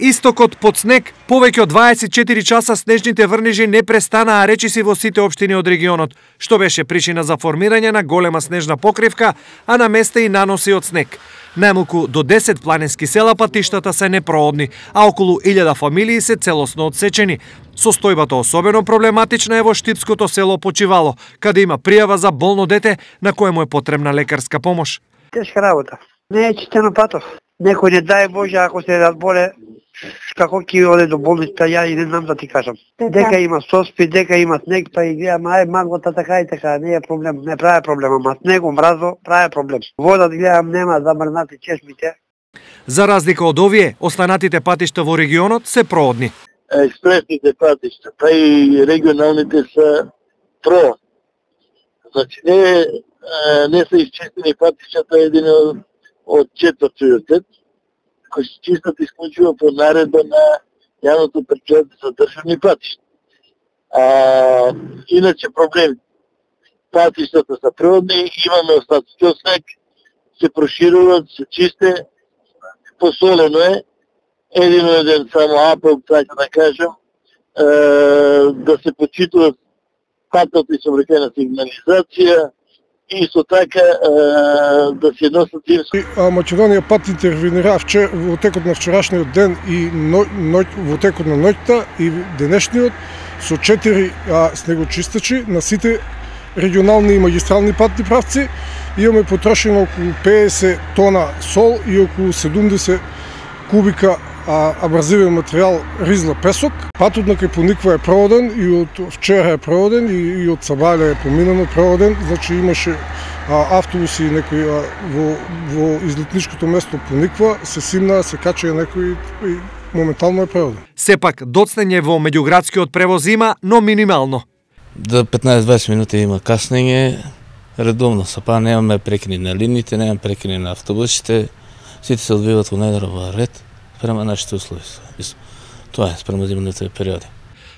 Истокот под снег, повеќе од 24 часа снежните врнежи не престанаа речиси во сите општини од регионот, што беше причина за формирање на голема снежна покривка, а на места и наноси од снег. Најмалку до 10 планински села патиштата се непроодни, а околу 1000 фамилии се целосно одсечени. Состојбата особено проблематична е во штипското село Почивало, каде има пријава за болно дете на кое му е потребна лекарска помош. Тешка работа. Не е чистено патов. Некој не дај Боже ако се разболе, како ќе оде до болница, ја и не знам да ти кажам. Дека има соспи, дека има снег, па и гледам, маглата така и така, не е проблем, не прави проблем, ама снегом мразо прави проблем. Вода гледам нема, замрзнати чешмите. За разлика од овие, останатите патишта во регионот се проодни. Експресните патишта, па и регионалните се проодни. Значи не се изчистени патишата едини од 4 приоритет, кои се чистат исклучиво по наредба на јавното претпријатие за државни патишта. Иначе проблеми. Патиштата се природни, имаме остатъци од снег, се прошируват, се чисте, посолено е. Еден само апел, така да кажам, да се почитуват патната и съобраќајна сигнализација, и исто така да се носат зимски. Македонија пат интервенира во текот на вчерашниот ден и во текот на ноќта и денешниот со 4 снегочистачи на сите регионални и магистрални патни правци. Имаме потрошено околу 50 тона сол и околу 70 кубика абразивен материјал ризла песок. Патот на кај Пониква е проводен и од вчера е проводен и од Сабале е поминано проводен. Значи имаше автобуси некои во излетничкото место Пониква, се симнаа, се качаа некои и моментално е проводен. Сепак доцнење во меѓуградскиот превоз има, но минимално. До 15-20 минути има каснење, редовно сапа, немаме прекини на линиите, немаме прекини на автобусите, сите се одвиваат во најдрва ред према нашите услови. Тоа е спрема зимните периоди.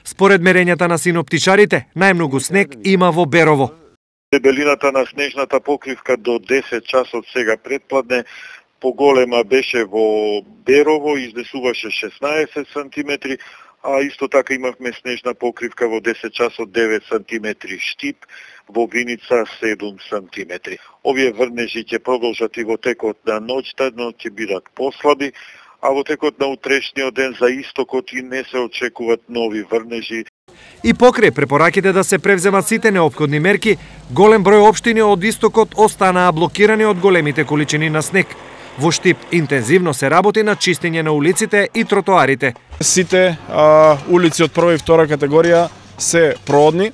Според мерењата на синоптичарите, најмногу снег има во Берово. Дебелината на снежната покривка до 10 часот сега предпладне поголема беше во Берово, изнесуваше 16 сантиметри, а исто така имавме снежна покривка во 10 часот 9 сантиметри Штип, во Виница 7 сантиметри. Овие врнежи ќе продолжат и во текот на ноќта, но ќе бидат послаби, а во текот на утрешниот ден за истокот и не се очекуваат нови врнежи. И покрај препораките да се превземат сите неопходни мерки, голем број општини од истокот останаа блокирани од големите количини на снег. Во Штип интензивно се работи на чистење на улиците и тротоарите. Сите улици од прва и втора категорија се проодни,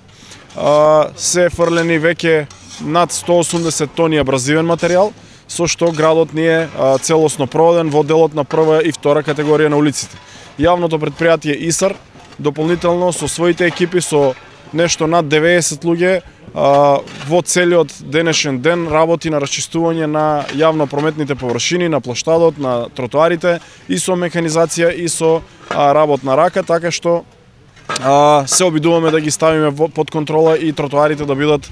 се фрлени веќе над 180 тони абразивен материјал, со што градот ни е целосно проводен во делот на прва и втора категорија на улиците. Јавното претпријатие ИСАР дополнително со своите екипи, со нешто над 90 луѓе, во целиот денешен ден работи на расчистување на јавно-прометните површини, на плоштадот, на тротоарите и со механизација и со работна рака, така што се обидуваме да ги ставиме под контрола и тротоарите да бидат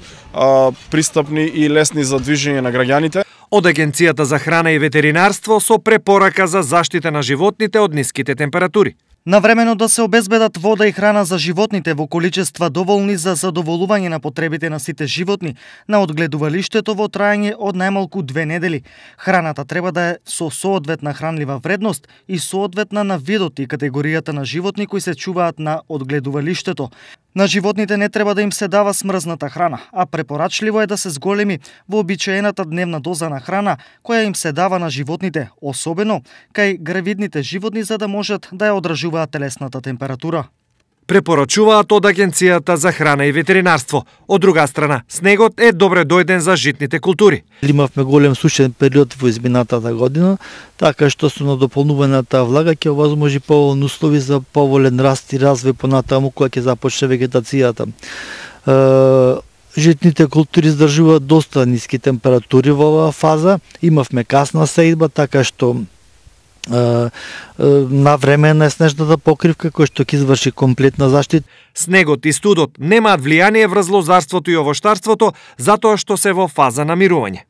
пристапни и лесни за движење на граѓаните. Од Агенцијата за храна и ветеринарство со препорака за заштита на животните од ниските температури. Навремено да се обезбедат вода и храна за животните во количества доволни за задоволување на потребите на сите животни на одгледувалиштето во трајање од најмалку 2 недели. Храната треба да е со соодветна хранлива вредност и соодветна на видот и категоријата на животни кои се чуваат на одгледувалиштето. На животните не треба да им се дава смрзната храна, а препорачливо е да се зголеми вообичаената дневна доза на храна која им се дава на животните, особено кај гравидните животни за да можат да ја одражуваат телесната температура. Препорачуваат од Агенцијата за храна и ветеринарство. Од друга страна, снегот е добре дојден за житните култури. Имавме голем сушен период во изминатата година, така што со надополнуваната влага ќе овозможи поволни услови за поволен раст и развој понатаму кога ќе започне вегетацијата. Житните култури издржуваат доста ниски температури во оваа фаза. Имавме касна сеидба, така што навременна е снежната покривка која што ќе изврши комплетна заштита. Снегот и студот немаат влијание врз лозарството и овоштарството затоа што се во фаза на мирување.